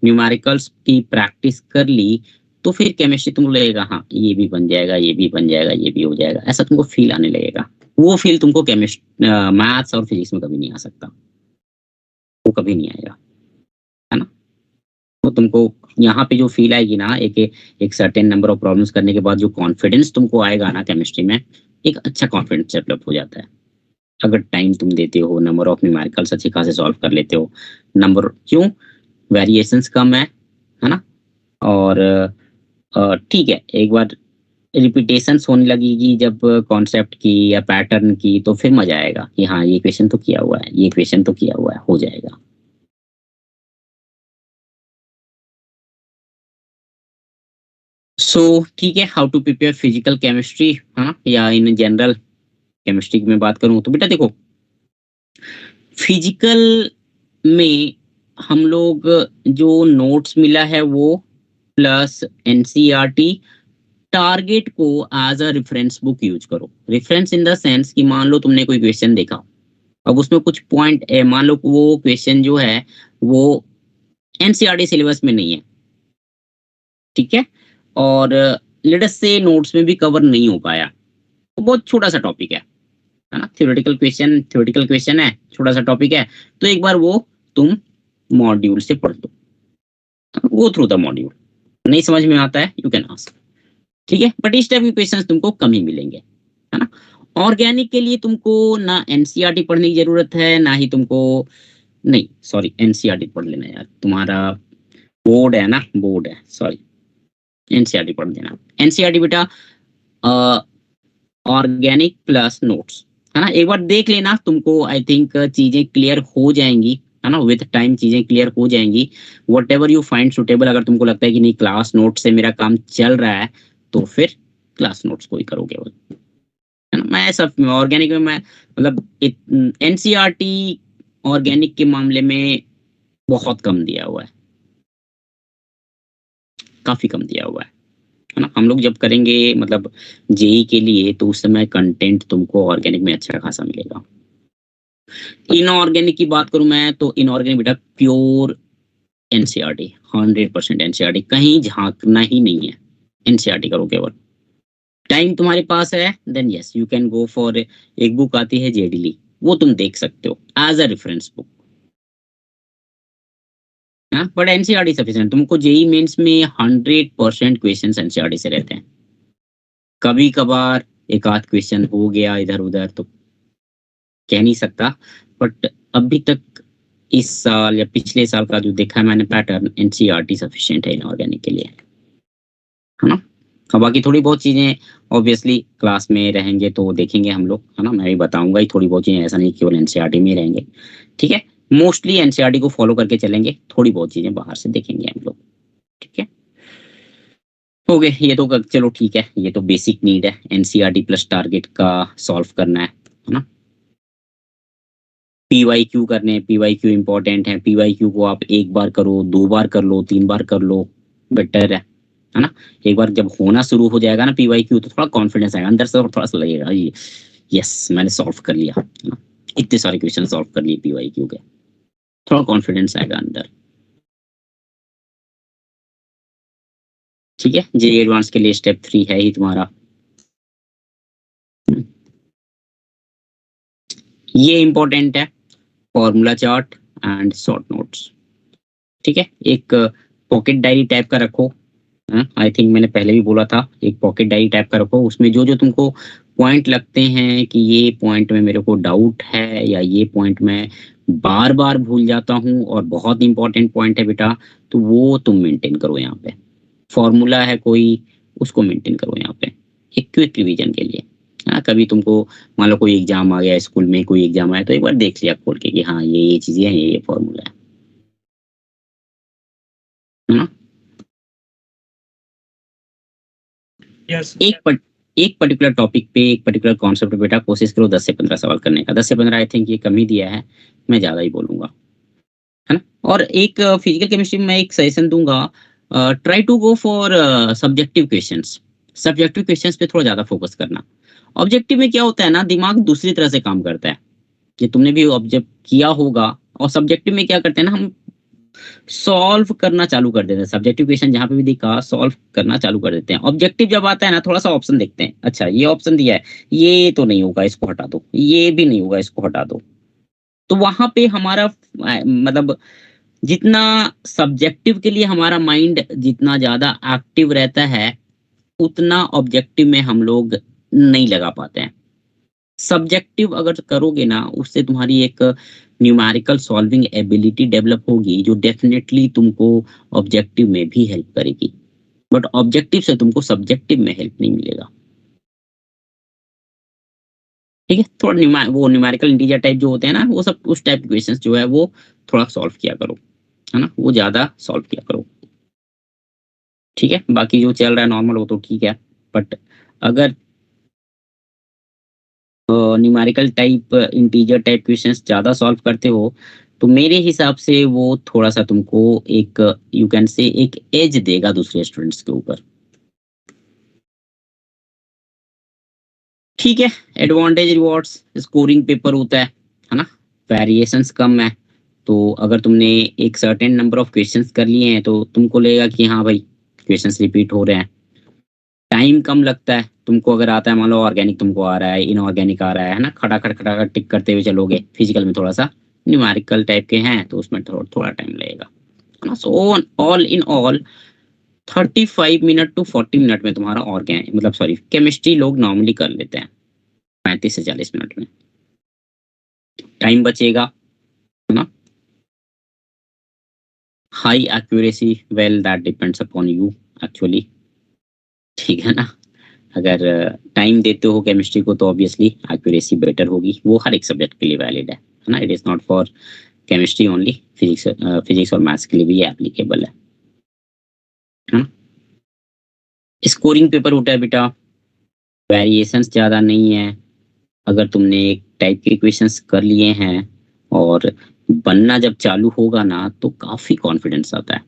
न्यूमेरिकल्स की प्रैक्टिस कर ली, तो फिर केमिस्ट्री तुमको लगेगा हाँ ये भी बन जाएगा, ये भी बन जाएगा, ये भी हो जाएगा, ऐसा तुमको फील आने लगेगा। वो फील तुमको मैथ्स और फिजिक्स में कभी नहीं आ सकता, वो कभी नहीं आएगा, है ना। तो तुमको यहाँ पे जो फील आएगी ना, एक सर्टेन नंबर ऑफ प्रॉब्लम्स करने के बाद जो कॉन्फिडेंस तुमको आएगा ना केमिस्ट्री में, एक अच्छा कॉन्फिडेंस डेवलप हो जाता है। अगर टाइम तुम देते हो, नंबर ऑफ न्यूमेरिकल्स अच्छे खासे सॉल्व कर लेते हो, नंबर क्यों वेरिएशंस कम है ना। और ठीक है, एक बार रिपीटेशंस होने लगेगी जब कॉन्सेप्ट की या पैटर्न की, तो फिर मजा आएगा कि हाँ ये क्वेश्चन तो किया हुआ है, ये क्वेश्चन तो किया हुआ है, हो जाएगा। सो ठीक है, how to prepare physical chemistry, हाँ, या इन जनरल केमिस्ट्री की मैं बात करूं तो बेटा देखो, फिजिकल में हम लोग जो नोट्स मिला है वो प्लस एनसीईआरटी, टारगेट को as a reference book use करो। रेफरेंस इन द सेंस कि मान लो तुमने कोई क्वेश्चन देखा, अब उसमें कुछ पॉइंट है, मान लो वो क्वेश्चन जो है वो एनसीईआरटी सिलेबस में नहीं है, ठीक है, और लेटेस्ट से नोट्स में भी कवर नहीं हो पाया, तो बहुत छोटा सा टॉपिक है ना, थ्योरेटिकल क्वेश्चन है, छोटा सा टॉपिक है, तो एक बार वो तुम मॉड्यूल से पढ़ लो, गो थ्रू द मॉड्यूल, नहीं समझ में आता है यू कैन आस्क, ठीक है। बट इस टाइप के क्वेश्चंस तुमको कम ही मिलेंगे, है ना। ऑर्गेनिक के लिए तुमको ना एनसीईआरटी पढ़ने की जरूरत है, ना ही तुमको, नहीं सॉरी एनसीईआरटी पढ़ लेना यार, तुम्हारा बोर्ड है ना, बोर्ड है, सॉरी एनसीईआरटी पढ़ लेना। एनसीईआरटी बेटा ऑर्गेनिक प्लस नोट्स, है ना, एक बार देख लेना, तुमको आई थिंक चीजें क्लियर हो जाएंगी, है ना, विद टाइम चीजें क्लियर हो जाएंगी। What ever you find suitable, अगर तुमको लगता है कि नहीं क्लास नोट से मेरा काम चल रहा है, तो फिर क्लास नोट्स को ही करोगे, है ना। मैं सब ऑर्गेनिक में मैं मतलब एनसीईआरटी ऑर्गेनिक के मामले में बहुत कम दिया हुआ है, काफी कम दिया हुआ है ना। हम लोग जब करेंगे मतलब जेई के लिए, तो उस समय कंटेंट तुमको ऑर्गेनिक में अच्छा खासा मिलेगा। इनऑर्गेनिक की बात करूं मैं, तो इनऑर्गेनिक बेटा प्योर एनसीईआरटी, 100% एनसीईआरटी, कहीं झांकना ही नहीं है, एनसीईआरटी करो केवल। टाइम तुम्हारे पास है then yes you can go for, एक बुक आती है जेडीली, वो तुम देख सकते हो as a reference book, but NCERT sufficient. तुमको जेई मेंस में 100% क्वेश्चन एनसीईआरटी से रहते हैं, कभी कभार एक आध क्वेश्चन हो गया इधर उधर तो कह नहीं सकता, बट अभी तक इस साल या पिछले साल का जो देखा है मैंने पैटर्न, एनसीईआरटी सफिशिएंट है इनऑर्गेनिक के लिए, है ना। और बाकी थोड़ी बहुत चीजें ऑब्वियसली क्लास में रहेंगे तो देखेंगे हम लोग, है ना, मैं भी बताऊंगा ही थोड़ी बहुत चीजें, ऐसा नहीं केवल एनसीईआरटी में ही रहेंगे, ठीक है। मोस्टली एनसीईआरटी को फॉलो करके चलेंगे, थोड़ी बहुत चीजें बाहर से देखेंगे हम लोग, ठीक है। हो गए ये तो, चलो ठीक है, ये तो बेसिक नीड है, एनसीईआरटी प्लस टारगेट का सॉल्व करना है ना। पीवाईक्यू करने, पीवाईक्यू इंपॉर्टेंट है, पीवाईक्यू को आप एक बार करो, 2 बार कर लो, 3 बार कर लो, बेटर है ना। एक बार जब होना शुरू हो जाएगा ना पीवाईक्यू, तो थोड़ा कॉन्फिडेंस आएगा अंदर से, और थोड़ा सा लगेगा ये यस मैंने सॉल्व कर लिया, है ना, इतने सारे क्वेश्चन सॉल्व कर लिए पीवाईक्यू के, थोड़ा कॉन्फिडेंस आएगा अंदर, ठीक है। जेईई एडवांस के लिए स्टेप 3 है ही तुम्हारा, ये इंपॉर्टेंट है, formula chart and short notes, ठीक है। एक पॉकेट डायरी टाइप का रखो, आई थिंक मैंने पहले भी बोला था, एक पॉकेट डायरी टाइप का रखो, उसमें जो जो तुमको पॉइंट लगते हैं कि ये पॉइंट में मेरे को डाउट है, या ये पॉइंट में बार बार भूल जाता हूँ और बहुत इंपॉर्टेंट पॉइंट है बेटा, तो वो तुम मेंटेन करो यहाँ पे। फॉर्मूला है कोई, उसको मेंटेन करो यहाँ पे, एक क्विक रिवीजन के लिए। हाँ, कभी तुमको मान लो कोई एग्जाम आ गया, स्कूल में कोई एग्जाम आया, तो एक बार देख लिया खोल के कि हाँ ये चीजें हैं, ये फॉर्मूला है ना। यस एक पर्टिकुलर टॉपिक पे, एक पर्टिकुलर कॉन्सेप्ट पे बेटा कोशिश करो 10 से 15 सवाल करने का। 10 से 15 आई थिंक ये कम ही दिया है, मैं ज्यादा ही बोलूंगा, है ना। और एक फिजिकल केमिस्ट्री में मैं एक सजेशन दूंगा, try to go for subjective questions. Subjective questions पे थोड़ा ज्यादा फोकस करना। ऑब्जेक्टिव में क्या होता है ना, दिमाग दूसरी तरह से काम करता है, ये तुमने भी ऑब्जर्व किया होगा। और सब्जेक्टिव में क्या करते हैं ना, हम सॉल्व करना चालू कर देते हैं। सब्जेक्टिव क्वेश्चन जहाँ पे भी दिखा सॉल्व करना चालू कर देते हैं। ऑब्जेक्टिव जब आता है ना, थोड़ा सा ऑप्शन देखते हैं, अच्छा ये ऑप्शन दिया है, ये तो नहीं होगा, इसको हटा दो, ये भी नहीं होगा, इसको हटा दो। तो वहां पे हमारा मतलब जितना सब्जेक्टिव के लिए हमारा माइंड जितना ज्यादा एक्टिव रहता है, उतना ऑब्जेक्टिव में हम लोग नहीं लगा पाते हैं। सब्जेक्टिव अगर करोगे ना, उससे तुम्हारी एक न्यूमेरिकल सॉल्विंग एबिलिटी डेवलप होगी, जो डेफिनेटली तुमको ऑब्जेक्टिव में भी हेल्प करेगी। बट ऑब्जेक्टिव से तुमको सब्जेक्टिव में हेल्प नहीं मिलेगा। ठीक है, थोड़ा वो न्यूमेरिकल इंटीजर टाइप जो होते हैं ना, वो सब उस टाइप क्वेश्चंस जो है वो थोड़ा सॉल्व किया करो, है ना, वो ज्यादा सॉल्व किया करो। ठीक है, बाकी जो चल रहा है नॉर्मल वो तो ठीक है, बट अगर numerical type integer type questions ज्यादा सॉल्व करते हो, तो मेरे हिसाब से वो थोड़ा सा तुमको एक यू कैन से एक एज देगा दूसरे स्टूडेंट्स के ऊपर। ठीक है, एडवांटेज रिवॉर्ड्स, स्कोरिंग पेपर होता है ना, वेरिएशंस कम है। तो अगर तुमने एक सर्टेन नंबर ऑफ क्वेश्चंस कर लिए हैं तो तुमको लगेगा कि हाँ भाई क्वेश्चंस रिपीट हो रहे हैं। टाइम कम लगता है तुमको, अगर आता है मान लो ऑर्गेनिक तुमको आ रहा है, इनऑर्गेनिक आ रहा है ना, खटाखट खटाखट टिक करते हुए चलोगे। फिजिकल में थोड़ा सा न्यूमेरिकल टाइप के हैं तो उसमें थोड़ा टाइम लगेगा, है ना। So all in all 35 minute to 40 minute में तुम्हारा ऑर्गेनिक मतलब सॉरी केमिस्ट्री लोग नॉर्मली कर लेते हैं 35 से 40 मिनट में। टाइम बचेगा, है ना। High accuracy, well that depends upon you actually. ठीक है ना, अगर टाइम देते हो केमिस्ट्री को तो ऑब्वियसली एक्यूरेसी बेटर होगी। वो हर एक सब्जेक्ट के लिए वैलिड है ना, it is not for chemistry only, physics और मैथ्स के लिए भी एप्लीकेबल है ना। स्कोरिंग पेपर होता है बेटा, वेरिएशंस ज़्यादा नहीं है। अगर तुमने एक टाइप के क्वेश्चंस कर लिए हैं और बनना जब चालू होगा ना, तो काफ़ी कॉन्फिडेंस आता है,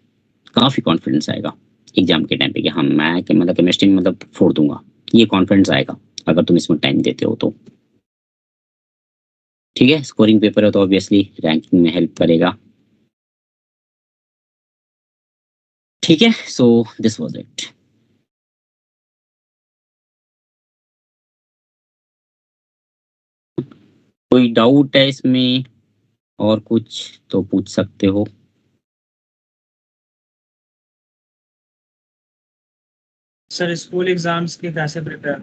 काफ़ी कॉन्फिडेंस आएगा एग्जाम के टाइम पे कि हाँ मैं मतलब केमिस्ट्री में मतलब फोड़ दूंगा, ये कॉन्फिडेंस आएगा अगर तुम इसमें टाइम देते हो तो। ठीक है, स्कोरिंग पेपर है तो ऑब्वियसली रैंकिंग में हेल्प करेगा। ठीक है, सो दिस वाज इट। कोई डाउट है इसमें और कुछ तो पूछ सकते हो। सर स्कूल एग्जाम्स के कैसे प्रिपेयर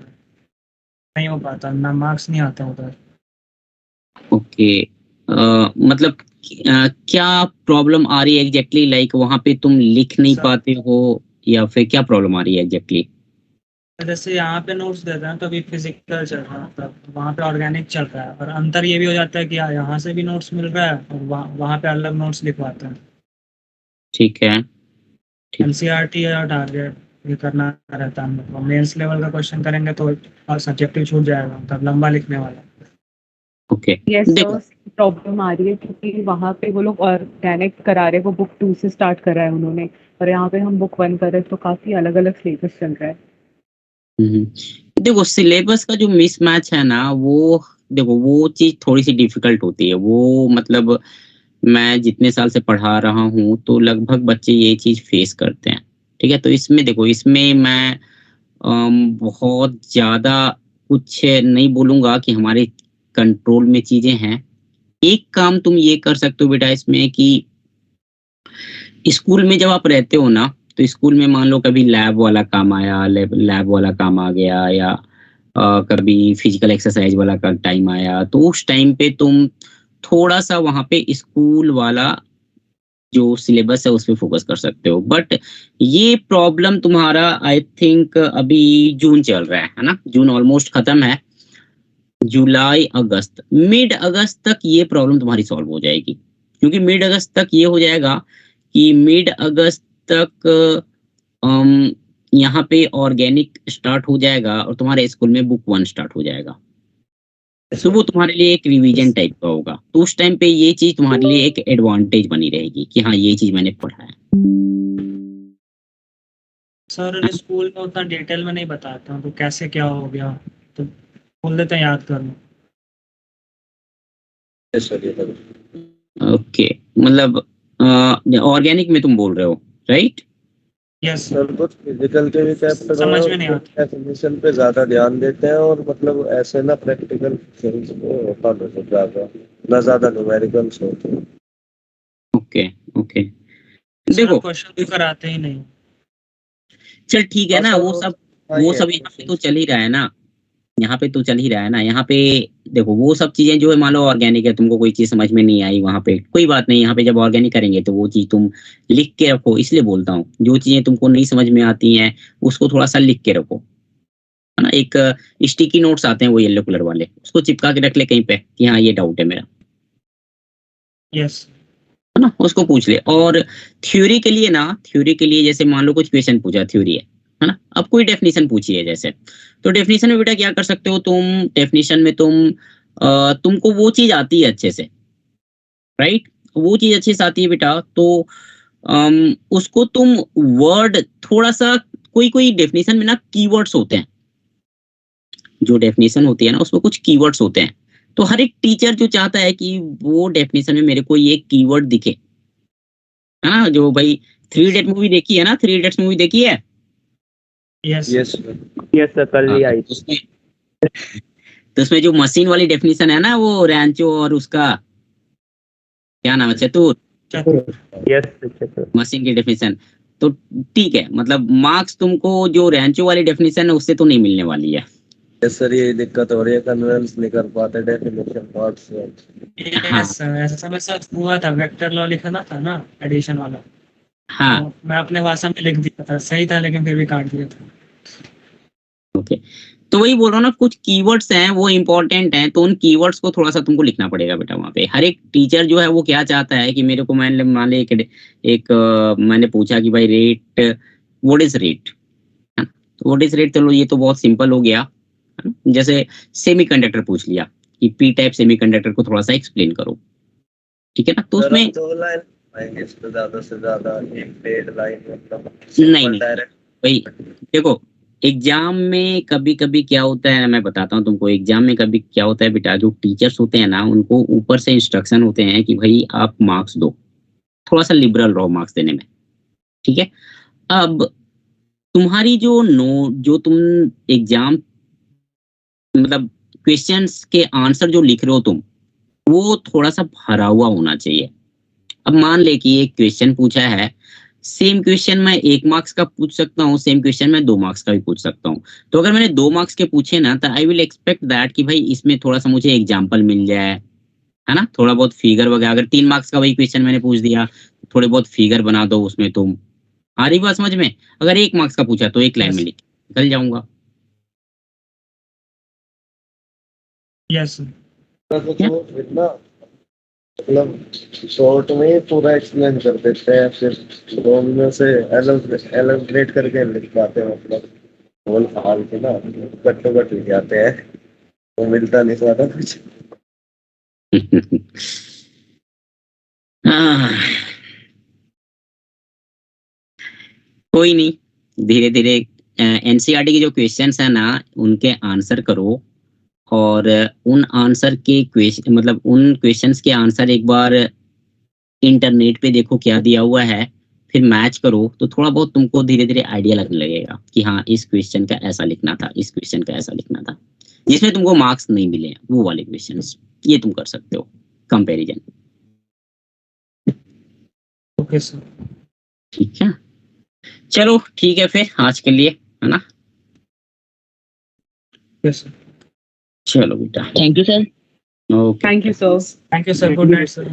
नहीं हो पाता, ना मार्क्स नहीं आता उधर। ओके, मतलब क्या प्रॉब्लम आ रही है एग्जैक्टली, लाइक वहां पे तुम लिख नहीं सर पाते हो या फिर क्या प्रॉब्लम आ रही है एग्जैक्टली? जैसे यहाँ पे नोट्स देते हैं तो अभी फिजिकल चल रहा है, मतलब वहाँ पे ऑर्गेनिक चल रहा है, और अंतर ये भी हो जाता है कि यहाँ से भी नोट्स मिल रहा है और वहाँ पे अलग नोट्स लिखवाते हैं। ठीक है, ठीक। एनसीईआरटी और टारगेट ये करना रहता है, मतलब मेंस लेवल का क्वेश्चन करेंगे तो और सब्जेक्टिव छूट जाएगा, मतलब लंबा लिखने वाला। ओके, यस देखो सर, प्रॉब्लम आ रही है क्योंकि वहाँ पे वो लोग ऑर्गेनिक करा रहे हैं, वो बुक 2 से स्टार्ट कर रहा है उन्होंने, और यहाँ पे हम बुक 1 कर रहे हैं, तो काफी अलग अलग सिलेबस चल रहा है। देखो सिलेबस का जो मिसमैच है ना, वो देखो वो चीज थोड़ी सी डिफिकल्ट होती है। वो मतलब मैं जितने साल से पढ़ा रहा हूँ तो लगभग बच्चे ये चीज फेस करते हैं। ठीक है, तो इसमें देखो, इसमें मैं बहुत ज्यादा कुछ नहीं बोलूंगा कि हमारे कंट्रोल में चीजें हैं। एक काम तुम ये कर सकते हो बेटा इसमें कि स्कूल में जब आप रहते हो ना, तो स्कूल में मान लो कभी लैब वाला काम आया, लैब वाला काम आ गया, या कभी फिजिकल एक्सरसाइज वाला का टाइम आया, तो उस टाइम पे तुम थोड़ा सा वहां पे स्कूल वाला जो सिलेबस है उस पे फोकस कर सकते हो। बट ये प्रॉब्लम तुम्हारा आई थिंक अभी जून चल रहा है ना, जून ऑलमोस्ट खत्म है। जुलाई अगस्त, मिड अगस्त तक ये प्रॉब्लम तुम्हारी सॉल्व हो जाएगी, क्योंकि मिड अगस्त तक ये हो जाएगा कि मिड अगस्त तक यहाँ पे ऑर्गेनिक स्टार्ट हो जाएगा और तुम्हारे स्कूल में बुक 1 स्टार्ट हो जाएगा। तो वो तुम्हारे लिए एक रिवीजन टाइप का होगा, तो उस टाइम पे ये चीज तुम्हारे लिए एक एडवांटेज बनी रहेगी कि हाँ ये चीज मैंने पढ़ा है। सर स्कूल में उतना डिटेल में नहीं बताते हैं तो कैसे क्या हो गया तो बोल देते हैं याद कर लो। ओके, मतलब ऑर्गेनिक में तुम बोल रहे हो, राइट? यस सर कुछ फिजिकल के भी चैप्टर समझ में नहीं आता। डेफिनेशन पे ज्यादा ध्यान देते हैं और मतलब ऐसे ना प्रैक्टिकल थिंग्स को फॉलो से ज्यादा ना ज्यादा न्यूमेरिकल्स होते हैं। ओके ओके, सर देखो क्वेश्चन भी कराते ही नहीं। चल ठीक है ना, वो सब हाँ, यहाँ पे तो चल ही रहा है ना, यहाँ पे तो चल ही रहा है ना। यहाँ पे देखो वो सब चीजें जो है, मान लो ऑर्गेनिक है, तुमको कोई चीज समझ में नहीं आई वहां पे, कोई बात नहीं। यहाँ पे जब ऑर्गेनिक करेंगे तो वो चीज तुम लिख के रखो, इसलिए बोलता हूँ जो चीजें तुमको नहीं समझ में आती हैं उसको थोड़ा सा लिख के रखो, है ना। एक स्टिकी नोट्स आते हैं वो येलो कलर वाले, उसको चिपका के रख ले कहीं पे कि हाँ ये डाउट है मेरा, यस है ना, उसको पूछ ले। और थ्योरी के लिए ना, थ्योरी के लिए जैसे मान लो कुछ क्वेश्चन पूछा, थ्योरी है ना, अब कोई डेफिनेशन पूछी है जैसे, तो डेफिनेशन में बेटा क्या कर सकते हो तुम, डेफिनेशन में तुमको वो चीज आती है अच्छे से, राइट, वो चीज अच्छे से आती है बेटा, तो उसको तुम वर्ड थोड़ा सा, कोई कोई डेफिनेशन में ना कीवर्ड्स होते हैं, जो डेफिनेशन होती है ना उसमें कुछ कीवर्ड्स होते हैं, तो हर एक टीचर जो चाहता है कि वो डेफिनेशन में मेरे को ये कीवर्ड दिखे, है ना। जो भाई 3 इडियट मूवी देखी है ना, 3 इडियट्स मूवी देखी है, यस यस यस सर, कल ही आई। तो उसमें जो मशीन वाली डेफिनेशन है ना, वो रैंचो और उसका क्या नाम है, चतुर, यस सर। मशीन की डेफिनेशन, तो ठीक है, मतलब मार्क्स तुमको जो रैंचो वाली डेफिनेशन है उससे तो नहीं मिलने वाली है। यस सर, ये दिक्कत हो रही है, कन्वेंस नहीं कर पाते डेफिनेशन पार्ट से। यस सर, ऐसा मेरे साथ हुआ था, वेक्टर लॉ लिखना था ना एडिशन वाला, हाँ तो मैं अपने भाषा में लिख दिया था, सही था लेकिन फिर भी काट दिया था। ओके, तो वही बोल रहा हूँ ना, कुछ कीवर्ड्स हैं वो इंपॉर्टेंट हैं, तो उन कीवर्ड्स को थोड़ा सा तुमको लिखना पड़ेगा बेटा वहाँ पे। हर एक टीचर जो है वो क्या चाहता है कि मेरे को, मान ले मैंने पूछा कि भाई रेट, व्हाट इज रेट, तो व्हाट इज रेट, चलो ये तो बहुत सिंपल हो गया, है ना? जैसे सेमीकंडक्टर पूछ लिया कि पी टाइप सेमीकंडक्टर को थोड़ा सा एक्सप्लेन करो, ठीक है ना, तो उसमें 2 लाइन आएंगे, इस पे ज्यादा से ज्यादा एक डेढ़ लाइन मतलब नहीं डायरेक्ट। भाई देखो, एग्जाम में कभी कभी क्या होता है, मैं बताता हूँ तुमको, एग्जाम में कभी क्या होता है बेटा, जो टीचर्स होते हैं ना उनको ऊपर से इंस्ट्रक्शन होते हैं कि भाई आप मार्क्स दो, थोड़ा सा लिबरल रहो मार्क्स देने में, ठीक है। अब तुम्हारी जो तुम एग्जाम, मतलब क्वेश्चंस के आंसर जो लिख रहे हो तुम, वो थोड़ा सा भरा हुआ होना चाहिए। अब मान ले कि एक क्वेश्चन पूछा है, सेम क्वेश्चन मैं 1 मार्क्स का पूछ सकता हूँ, सेम क्वेश्चन मैं 2 मार्क्स का भी पूछ सकता हूँ। तो अगर मैंने 2 मार्क्स के पूछे ना, तो आई विल एक्सपेक्ट दैट कि भाई इसमें थोड़ा सा मुझे एग्जाम्पल मिल जाए, है ना, थोड़ा बहुत फिगर वगैरह। अगर 3 मार्क्स का वही क्वेश्चन मैंने पूछ दिया, थोड़े बहुत फिगर बना दो उसमें तुम, आ रही बात समझ में। अगर 1 मार्क्स का पूछा तो 1 लाइन में लिख निकल जाऊंगा। यस तो इतना मतलब शॉर्ट में पूरा एक्सप्लेन कर देते हैं, फिर दोनों में से एलोग्रेट करके लिख पाते हैं, मतलब होल फाल के ना कट्टो कट लिख जाते हैं, तो मिलता नहीं ज्यादा कुछ। हाँ, कोई नहीं, धीरे धीरे एनसीईआरटी के जो क्वेश्चंस है ना उनके आंसर करो, और उन आंसर के क्वेश्चन, मतलब उन क्वेश्चंस के आंसर एक बार इंटरनेट पे देखो क्या दिया हुआ है, फिर मैच करो, तो थोड़ा बहुत तुमको धीरे धीरे आइडिया लगने लगेगा कि हाँ इस क्वेश्चन का ऐसा लिखना था, इस क्वेश्चन का ऐसा लिखना था, जिसमें तुमको मार्क्स नहीं मिले वो वाले क्वेश्चंस, ये तुम कर सकते हो कंपैरिजन। Okay sir. ठीक है, चलो ठीक है फिर आज के लिए, है ना। यस सर, चलो बेटा, thank you sir. Okay, thank you sir. Thank you sir, good night sir.